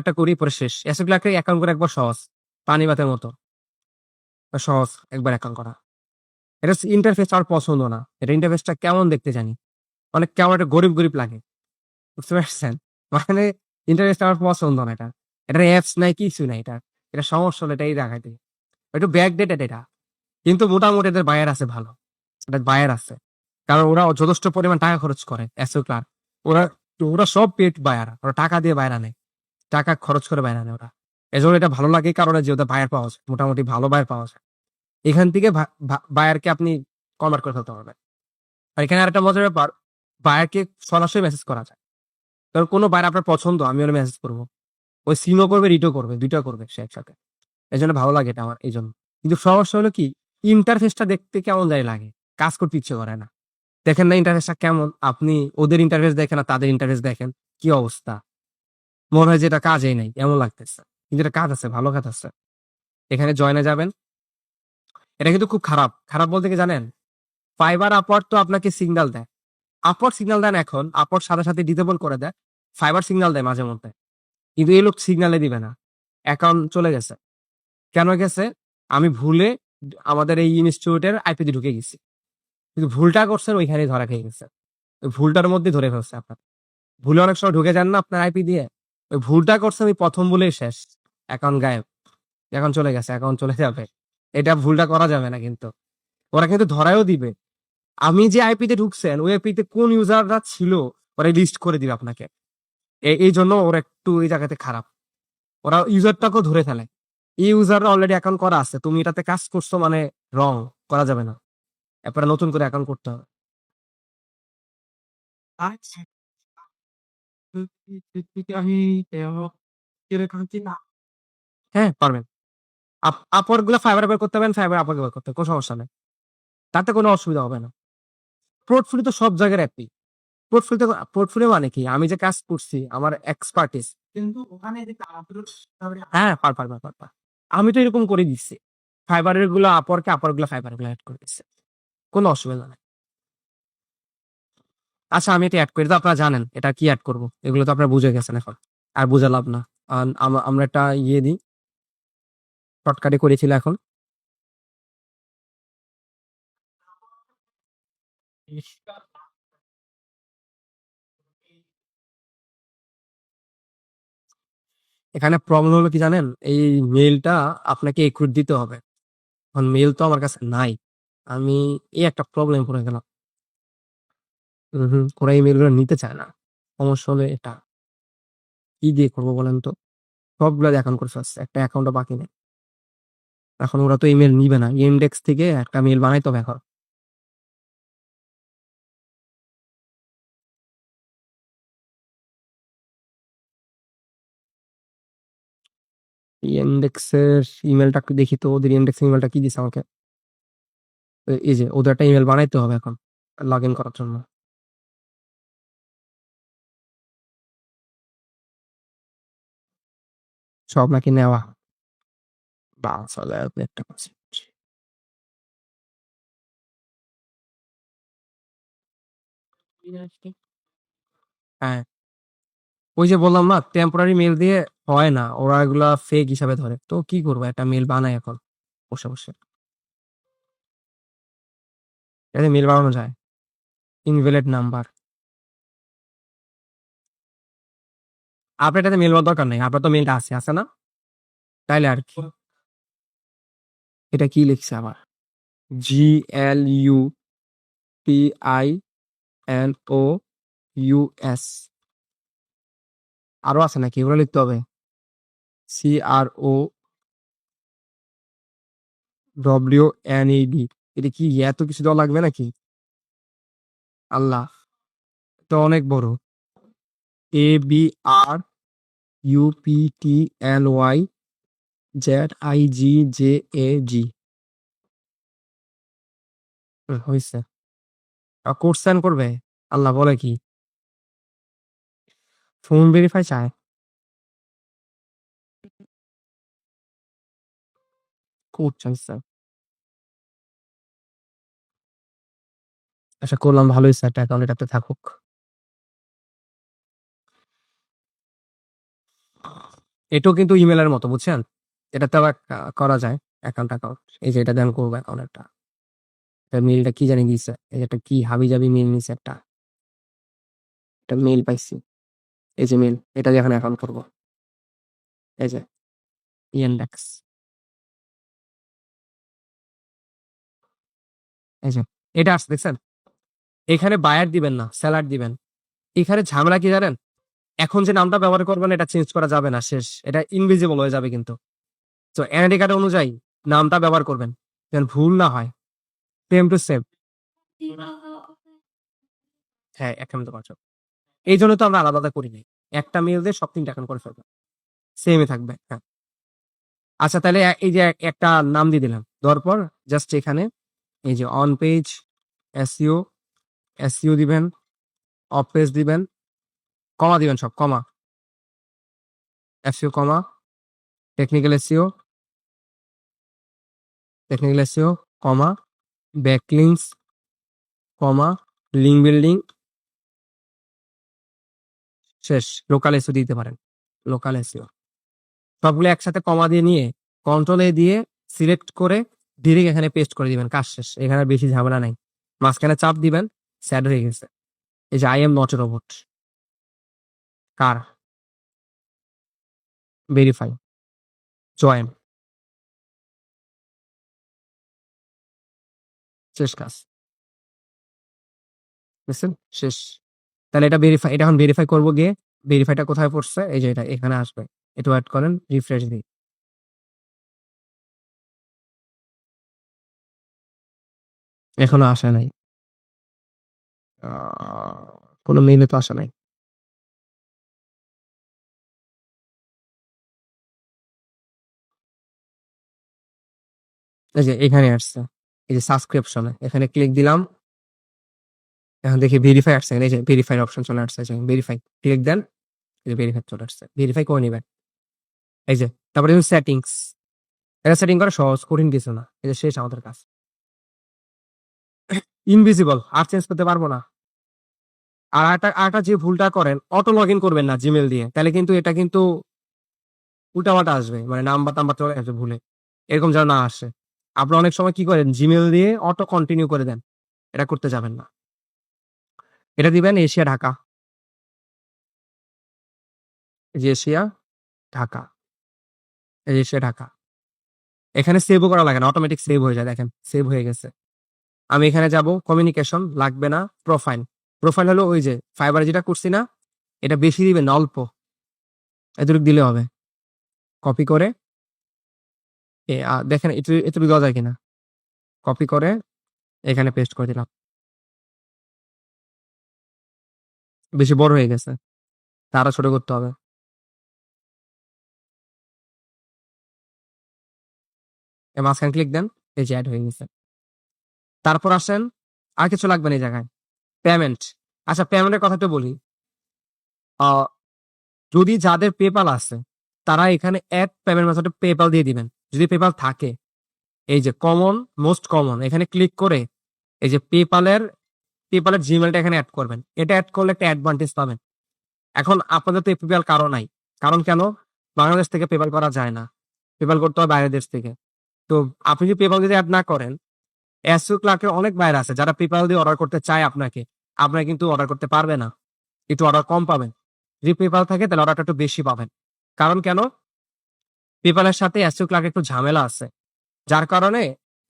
একটা করি পরে শেষ। অ্যাসেট ব্লকে অ্যাকাউন্ট করা একবার সহজ, পানি ভাতের মতো সহজ একবার অ্যাকাউন্ট করা। এটা ইন্টারফেস আমার পছন্দ না। এটা ইন্টারফেসটা কেমন দেখতে জানি, অনেক কেমন একটা গরিব গরিব লাগে, বুঝতে পারছেন? মানে ইন্টারফেসটা আমার পছন্দ না। এটা অ্যাপস নাই, কিছু নাই। এটা সমস্যা হলো এটাই দেখাইতে একটু ব্যাকডেটেড এটা। কিন্তু মোটামুটি এদের বায়ার আছে ভালো, এটার বায়ার আছে, কারণ ওরা যথেষ্ট পরিমাণ টাকা খরচ করে অ্যাসোক্লার। ওরা ওরা সব পেড বায়ার, ওরা টাকা দিয়ে বায়রা নেয়, টাকা খরচ করে বায়রা নেয় ওরা। এজন্য এটা ভালো লাগে, কারণে যে ওদের বায়ার পাওয়া যায়, মোটামুটি ভালো বায়ার পাওয়া যায়। এখান থেকে বায়ারকে আপনি কনভার্ট করে ফেলতে পারবেন। আর এখানে আরেকটা মজার ব্যাপার, বায়ারকে সরাসরি মেসেজ করা যায়। কারণ কোনো বায়ার আপনার পছন্দ, আমি ওরা মেসেজ করবো, ওই সিমও করবে, রিটও করবে, দুইটা করবে সে একসাথে। এই জন্য ভালো লাগে এটা আমার, এই জন্য। কিন্তু সমস্যা হলো কি, ইন্টারফেসটা দেখতে কেমন যায় লাগে, কাজ করতে ইচ্ছে করে না। দেখেন না ইন্টারফেসটা কেমন, আপনি ওদের ইন্টারফেস দেখেন আর তাদের ইন্টারফেস দেখেন, কি অবস্থা। মনে হয় যে এটা কাজেই নাই এমন লাগতেছে, কিন্তু এটা কাজ আছে, ভালো কাজ আছে। এখানে জয়েনে যাবেন। এটা কিন্তু খুব খারাপ, খারাপ বলতে কি জানেন, ফাইবার আপওয়ার্ড তো আপনাকে সিগন্যাল দেয়, আপওয়ার্ড সিগন্যাল দেন, এখন আপওয়ার্ড সাথে সাথে ডিসেবল করে দেয়, ফাইবার সিগন্যাল দেয় মাঝে মধ্যে। কিন্তু এই লোক সিগন্যালে দিবে না, অ্যাকাউন্ট চলে গেছে। কেন গেছে? আমি ভুলে আমাদের এই ইনস্টিটিউটের আইপি দিয়ে ঢুকে গেছি, কিন্তু ভুলটা করছেন ওইখানেই ধরা খেয়ে গেছে। ওই ভুলটার মধ্যে ধরে ফেলছে আপনার। ভুলে অনেক সময় ঢুকে যান না আপনার আইপি দিয়ে, ওই ভুলটা করছেন ওই প্রথম বলেই শেষ, অ্যাকাউন্ট গায়েব, অ্যাকাউন্ট চলে গেছে, অ্যাকাউন্ট চলে যাবে। এটা ভুলটা করা যাবে না কিন্তু, ওরা কিন্তু ধরায়ও দিবে। আমি যে আইপি তে ঢুকছেন ওই আইপি তে কোন ইউজাররা ছিল ওরা লিস্ট করে দিবে আপনাকে। এই জন্য ওরা একটু এই জায়গাতে খারাপ, ওরা ইউজারটাকেও ধরে ফেলে। এই ইউজাররা অলরেডি অ্যাকাউন্ট করা আছে, তুমি এটাতে কাজ করছো মানে রং, করা যাবে না, এরপরে নতুন করে অ্যাকাউন্ট করতে হবে। আচ্ছা, আমি এরকম কি না? হ্যাঁ পারবেন। আপওয়ার্ক গুলো ফাইবার ব্যবহার করতে পারেন, ফাইবার আপওয়ার্ক ব্যবহার করতে হবে, কোনো সমস্যা নেই, তাতে কোনো অসুবিধা হবে না। পোর্টফোলিও তো সব জায়গার অ্যাপই। পোর্টফোলিও, পোর্টফোলিও মানে কি, আমি যে কাজ করছি আমার এক্সপার্টিস। কিন্তু ওখানে যে আপলোড হ্যাঁ পার। আমি তো এরকম করে দিচ্ছি, ফাইবারের গুলো আপওয়ার্কে, আপওয়ার্ক গুলো ফাইবার গুলো অ্যাড করে দিচ্ছে, কোনো অসুবিধা নেই। আচ্ছা আমি এটা অ্যাড করি, তো আপনারা জানেন এটা কি অ্যাড করবো, এগুলো তো আপনারা বুঝে গেছেন এখন, আর বুঝে লাভ না। আমরা একটা ইয়ে দিই, শর্টকাটে করেছিল এখন। এখানে প্রবলেম হলো কি জানেন, এই মেইলটা আপনাকে এক্রুট দিতে হবে, এখন মেইল তো আমার কাছে নাই। আমি এই একটা প্রবলেম পড়ে গেলাম। ওরা এই মেইল গুলো নিতে চায় না, সমস্যা হলো এটা। কি দিয়ে করবো বলেন তো, সবগুলা অ্যাকাউন্ট করে ফেলছে, একটা অ্যাকাউন্টও বাকি নেই। এখন ওরা তো ইমেল নিবে না, ইনডেক্স থেকে একটা মেল বানাইতে হবে এখন। ইনডেক্সের ইমেলটা একটু দেখি তো, ওদের ইনডেক্স ইমেলটা কি দিছে আমাকে। এই যে ওদের একটা ইমেল বানাইতে হবে এখন লগ ইন করার জন্য। সব নাকি নেওয়া, বা চলে একটা পাচ্ছি। হ্যাঁ, ওই যে বললাম না, টেম্পোরারি মেল দিয়ে হয় না, ওরা এগুলা ফেক হিসাবে ধরে। তো কি করবো, একটা মেল বানাই এখন বসে বসে, এতে মেল বানানো যায়। ইনভ্যালিড নাম্বার, আপনার এটাতে মেল বানানোর দরকার নেই, আপনার তো মেলটা আছে আছে না, তাইলে আর কি। এটা কি লিখছে আবার, GLUPINOUS, আরো আছে নাকি, এগুলো লিখতে হবে। CROWNED, এটা কি এত কিছু দেওয়া লাগবে নাকি? আল্লাহ, তো অনেক বড়। ABRUPTLYZIGJAG, হয়েছে। কোড স্ক্যান করবে, আল্লাহ বলে কি, ফোন ভেরিফাই চায়, কোড চাইছে। আশা করলাম ভালোই স্যার, অ্যাকাউন্ট এটাতে থাকুক। এটাও কিন্তু ইমেলের মতো বুঝছেন, এটাতে আবার করা যায় অ্যাকাউন্ট অ্যাকাউন্ট। এই যে এটা দেন করবো অ্যাকাউন্ট একটা, মেলটা কি জানি দিছে, এই যে একটা কি হাবি জাবি মেল নিছে একটা মেল পাইছি, এই যে মেল, এটা দিয়ে এখানে অ্যাকাউন্ট করবো। এই যে ইন্ডেক্স, এই যে এটা আসছে দেখছেন। এখানে বায়ার দিবেন না, সেলার দিবেন। এখানে ঝামেলা কি জানেন, এখন যে নামটা ব্যবহার করবেন এটা চেঞ্জ করা যাবে না, শেষ, এটা ইনভিজিবল হয়ে যাবে কিন্তু। তো এনআইডি কার্ড অনুযায়ী নামটা ব্যবহার করবেন যেন ভুল না হয়। Same to same. হ্যাঁ, একটা মতো পারছো। এই জন্য তো আমরা আলাদা আলাদা করি নাই, একটা মেল দিয়ে সব 3টা অ্যাকাউন্ট করে ফেলবো, সেমই থাকবে। হ্যাঁ, আচ্ছা তাহলে এই যে একটা নাম দিয়ে দিলাম, দেওয়ার পর জাস্ট এখানে এই যে অন পেজ এসইও, এসইও দিবেন, অফ পেজ দিবেন, কমা দিবেন, সব কমা, এসইও কমা, টেকনিক্যাল এসইও, টেকনিক্যাল এসইও কমা, ব্যাকলিংস কমা, লিঙ্ক বিল্ডিং, শেষ, লোকাল এসইও দিতে পারেন, লোকাল এসইও। সবগুলো একসাথে কমা দিয়ে নিয়ে কন্ট্রোল এ দিয়ে সিলেক্ট করে ডিরেক্ট এখানে পেস্ট করে দিবেন, কাজ শেষ। এখানে আর বেশি ঝামেলা নাই, মাঝখানে চাপ দিবেন, স্যাড হয়ে গেছে। এই যে I am not a robot, car, verify, join, শেষ কাজ, বুঝছেন, শেষ। তাহলে এটা ভেরিফাই, এটা এখন ভেরিফাই করবো গিয়ে, ভেরিফাইটা কোথায় পড়ছে, এই যে এটা এখানে আসবে, একটু ওয়েট করেন, রিফ্রেশ দিই, এখনো আসে নাই, কোনো মেইলে তো আসে নাই। এই যে এখানে আসছে, এই যে সাবস্ক্রিপশনে এখানে ক্লিক দিলাম, এখন দেখি ভেরিফাই আসছে, এই যে ভেরিফাই অপশন চলে আসছে, ভেরিফাই ক্লিক দেন, এই যে ভেরিফাই চলে আসছে, ভেরিফাই করে নিবেন। এই যে তারপরে সেটিংস, এটা সেটিং করা সহজ, কঠিন কিছু না, এই যে শেষ আমাদের কাজ। ইনভিজিবল, আর চেঞ্জ করতে পারবো না। আর আরেকটা যে ভুলটা করেন, অটো লগ ইন করবেন না জিমেল দিয়ে, তাহলে কিন্তু এটা কিন্তু উল্টাপাল্টা আসবে, মানে নাম্বার টাম্বার চলে আসবে ভুলে, এরকম যেন না আসে। আপনি অনেক সময় কি করেন, জিমেল দিয়ে অটো কন্টিনিউ করে দেন, এটা করতে যাবেন না। এটা দিবেন এশিয়া ঢাকা, এই যে এশিয়া ঢাকা, এই যে এশিয়া ঢাকা। এখানে সেভও করা লাগে না, অটোমেটিক সেভ হয়ে যায়, দেখেন সেভ হয়ে গেছে। আমি এখানে যাব, কমিউনিকেশন লাগবে না, প্রোফাইল, প্রোফাইল হলো ওই যে ফাইবার যেটা করছি না, এটা বেশি দিবেন না, অল্প, এতটুকু দিলে হবে। কপি করে দেখেন এতটুকু দেওয়া যায় কিনা, কপি করে এখানে পেস্ট করে দিলাম, বেশি বড় হয়ে গেছে, তারা ছোট করতে হবে। মাঝখানে ক্লিক দেন, এই যে অ্যাড হয়ে গেছে। তারপর আসেন, আর কিছু লাগবে না এই জায়গায়, পেমেন্ট। আচ্ছা পেমেন্টের কথা একটু বলি, আহ, যদি যাদের পেপাল আছে তারা এখানে অ্যাড পেমেন্ট মেথডে পেপাল দিয়ে দিবেন, যদি পেপাল থাকে। এই যে কমন, মোস্ট কমন, এখানে ক্লিক করে এই যে পেপালের জিমেলটা এখানে অ্যাড করবেন, এটা অ্যাড করলে একটা অ্যাডভান্টেজ পাবেন। এখন আপনাদের তো পেপাল কারো নাই, কারণ কেন, বাংলাদেশ থেকে পেপাল করা যায় না, পেপাল করতে হয় বাইরের দেশ থেকে। তো আপনি যদি পেপাল যদি অ্যাড না করেন, এসইও ক্লার্কের অনেক বাইরে আছে যারা পেপাল দিয়ে অর্ডার করতে চায় আপনাকে, আপনারা কিন্তু অর্ডার করতে পারবে না, একটু অর্ডার কম পাবেন। যদি পেপাল থাকে তাহলে অর্ডারটা একটু বেশি পাবেন। কারণ কেন, পেপালের সাথে এসইও ক্লার্ক একটু ঝামেলা আছে, যার কারণে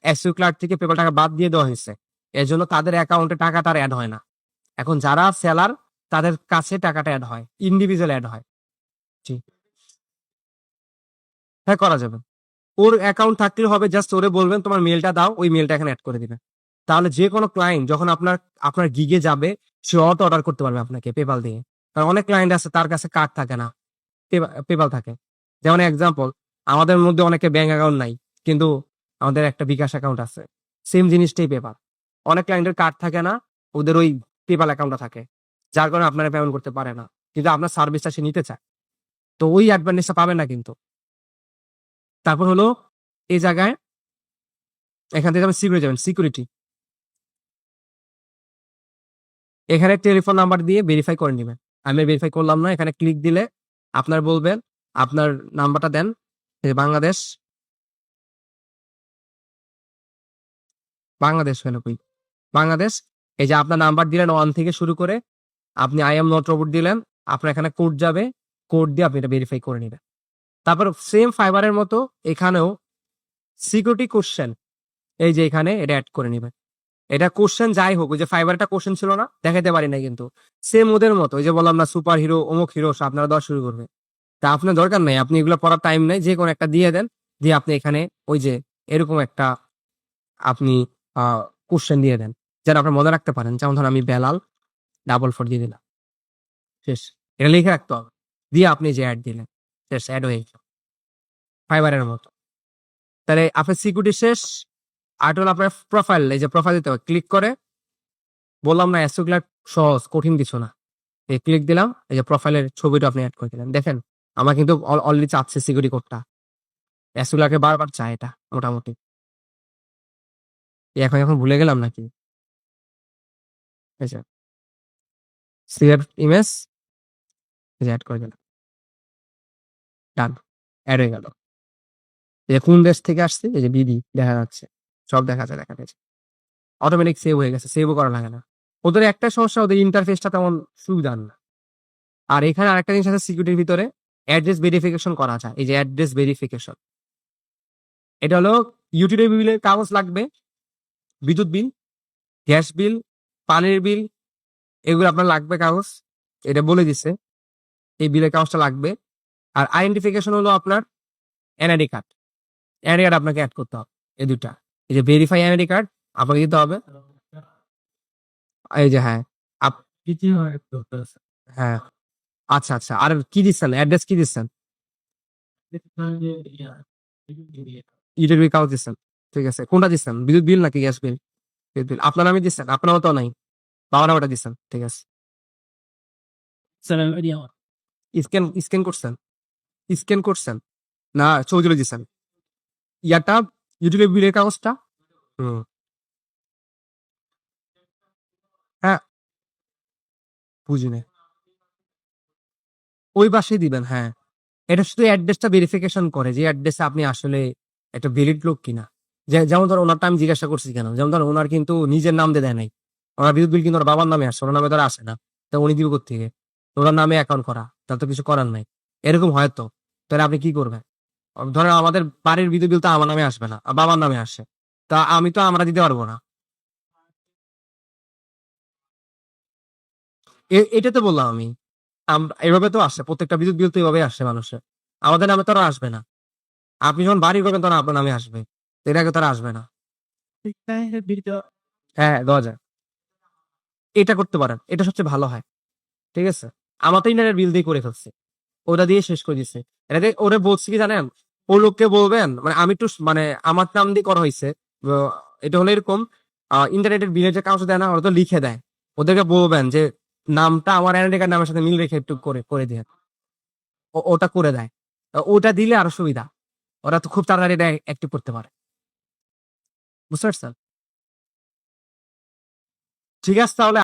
এসইও ক্লার্ক থেকে পেপাল টাকা বাদ দিয়ে দেওয়া হয়েছে, এর জন্য তাদের অ্যাকাউন্টে টাকাটা আর অ্যাড হয় না। এখন যারা সেলার তাদের কাছে টাকাটা অ্যাড হয়, ইন্ডিভিজুয়াল অ্যাড হয়। জি, হ্যাঁ করা যাবে। ওর অ্যাকাউন্ট থাকলে হবে, জাস্ট ওরে বলবেন তোমার মেলটা দাও, ওই মেলটা এখানে অ্যাড করে দিবে। তাহলে যে কোনো ক্লায়েন্ট যখন আপনার আপনার গিগে যাবে, সে অটো অর্ডার করতে পারবে আপনাকে পেপাল দিয়ে। কারণ অনেক ক্লায়েন্ট আছে তার কাছে কার্ড থাকে না, পেপাল থাকে। যেমন এক্সাম্পল, আমাদের মধ্যে অনেকে ব্যাংক অ্যাকাউন্ট নাই, কিন্তু আমাদের একটা বিকাশ অ্যাকাউন্ট আছে, সেম জিনিসটাই পেপাল। অনেক ক্লায়েন্টের কার্ড থাকে না, ওদের ওই পেপাল অ্যাকাউন্টটা থাকে, যার কারণে আপনারা পেমেন্ট করতে পারে না, কিন্তু আপনার সার্ভিসটা সে নিতে চায়, তো ওই অ্যাডভান্টেজটা পাবেন না কিন্তু। তারপর হলো এই জায়গায়, এখান থেকে সিকিউরিটি যাবেন, সিকিউরিটি, এখানে টেলিফোন নাম্বার দিয়ে ভেরিফাই করে নেবেন। আমি ভেরিফাই করলাম না, এখানে ক্লিক দিলে আপনার বলবেন আপনার নাম্বারটা দেন। এই যে বাংলাদেশ, বাংলাদেশ হলো কই? বাংলাদেশ। এই যে আপনার নাম্বার দিলেন 1 থেকে শুরু করে আপনি আই এম নট রোবট দিলেন। আপনার এখানে কোড যাবে। কোড দিয়ে আপনি এটা ভেরিফাই করে নিবেন। তারপর সেম ফাইবারের মতো এখানেও সিকিউরিটি কোয়েশ্চেন এই যে এখানে এটা এড করে নিবেন। এটা কোশ্চেন যাই হোক, ওই যে ফাইবার একটা কোশ্চেন ছিল না, দেখাতে পারি না কিন্তু সেম ওদের মতো। ওই যে বললাম না সুপার হিরো অমুক হিরো আপনারা দেওয়া শুরু করবে। তা আপনার দরকার নাই, আপনি এগুলো পড়ার টাইম নাই, যে কোনো একটা দিয়ে দেন। দিয়ে আপনি এখানে ওই যে এরকম একটা আপনি কোশ্চেন দিয়ে দেন, যেন আপনার মনে রাখতে পারেন। যেমন ধরুন আমি বেলাল 444 দিয়ে দিলাম, শেষ। এটা লিখে রাখতে হবে। দিয়ে আপনি যে অ্যাড দিলেন, শেষ, অ্যাড হয়ে গেল ফাইবারের মতো। তাহলে আপনার সিকিউরিটি শেষ। আর হলো আপনার প্রোফাইল, এই যে প্রোফাইল দিতে হবে, ক্লিক করে বললাম না এসোগুলা সহজ, কঠিন কিছু না। এই ক্লিক দিলাম, এই যে প্রোফাইলের ছবিটা আপনি অ্যাড করে দিলেন। দেখেন আমার কিন্তু অলরেডি চাচ্ছে সিকিউরিটি কোডটা, এসোগুলাকে বারবার চায় এটা মোটামুটি। এখন এখন ভুলে গেলাম নাকি? এই যে সেভ ইমেজ, এই যে অ্যাড করে দিলাম, ডান, অ্যাড হয়ে গেল। এই যে কোন দেশ থেকে আসছে, এই যে বিডি দেখা যাচ্ছে, সব দেখা যায়, দেখা যাচ্ছে অটোমেটিক সেভ হয়ে গেছে, সেভও করা লাগে না। ওদের একটা সমস্যা, ওদের ইন্টারফেসটা তেমন সুবিধার না। আর এখানে আরেকটা জিনিস আছে সিকিউরিটির ভিতরে, অ্যাড্রেস ভেরিফিকেশন করা যায়। এই যে অ্যাড্রেস ভেরিফিকেশন, এটা হলো ইউটিলিটি বিলের কাগজ লাগবে, বিদ্যুৎ বিল, গ্যাস বিল, পানির বিল, এগুলো আপনার লাগবে কাগজ। এটা বলে দিছে এই বিলের কাগজটা লাগবে। আর আইডেন্টিফিকেশন হলো আপনার এনআইডি কার্ড। এনআইডি কার্ড আপনাকে অ্যাড করতে হবে, এই দুটা। এই যে ভেরিফাই এনআইডি কার্ড আপনাকে দিতে হবে। এই যে হ্যাঁ, কিছু হয় করতেছে হ্যাঁ, আচ্ছা আচ্ছা। আর কি দিচ্ছেন, অ্যাড্রেস কি দিচ্ছেন? ইউটিলিটি কাগজ দিচ্ছেন, ঠিক আছে। কোনটা দিচ্ছেন, বিদ্যুৎ বিল নাকি গ্যাস বিল? বিদ্যুৎ বিল আপনার নামে দিচ্ছেন, আপনার মতো নাই, বাবা নামটা দিচ্ছেন, ঠিক আছে। স্ক্যান স্ক্যান করছেন, স্ক্যান করছেন না ছবি তুলে দিচ্ছেন? ইয়াটা ইউটিলিটি বিলের কাগজটা। হুম, হ্যাঁ, বুঝিনি। ওই পাশেই দিবেন, হ্যাঁ। এটা শুধু অ্যাড্রেসটা ভেরিফিকেশন করে যে অ্যাড্রেসে আপনি আসলে একটা ভ্যালিড লোক কিনা। যেমন ধরো ওনারটা আমি জিজ্ঞাসা করছি কেন, যেমন ধরো ওনার কিন্তু নিজের নাম দিয়ে দেয় নাই, ওনার বিদ্যুৎ বিল কিন্তু ওর বাবার নামে আসে, ওনার নামে ধরো আসে না। তো উনি দিবে কোত্থেকে? ওনার নামে অ্যাকাউন্ট করা, তার তো কিছু করার নাই। এরকম হয়তো, তাহলে আপনি কি করবেন? ধরেন আমাদের বাড়ির বিদ্যুৎ বিল তো আমার নামে আসবে না, বাবার নামে আসে, তা আমি তো আমরা দিতে পারবো না। এটা তো বললাম আমি, এভাবে তো আসে, প্রত্যেকটা বিদ্যুৎ বিল তো এভাবে আসে মানুষের, আমাদের নামে তো আর আসবে না। আপনি যখন বাড়ি করবেন তখন আপনার নামে আসবে, এর আগে তারা আসবে না। হ্যাঁ, দেওয়া যায়, এটা করতে পারেন, এটা সবচেয়ে ভালো হয়, ঠিক আছে। আমার তো ইন্টারনেট বিল দিয়ে করে ফেলছে, ওটা দিয়ে শেষ করে দিচ্ছে। এটা দিয়ে ওরে বলছি কি জানেন, ও লোককে বলবেন, মানে আমি একটু মানে আমার নাম দিয়ে করা হয়েছে। এটা হলো এরকম, ইন্টারনেটের বিলের যে কাগজ দেয় না, ওরা তো লিখে দেয়। ওদেরকে বলবেন যে নামটা আমার এনআইডি কার্ড নামের সাথে মিল রেখে একটু করে করে দিয়ে, ওটা করে দেয়। ওটা দিলে আরো সুবিধা, ওরা তো খুব তাড়াতাড়ি এটা অ্যাক্টিভ করতে পারে। বুঝতে পারছেন? ঠিক আছে তাহলে।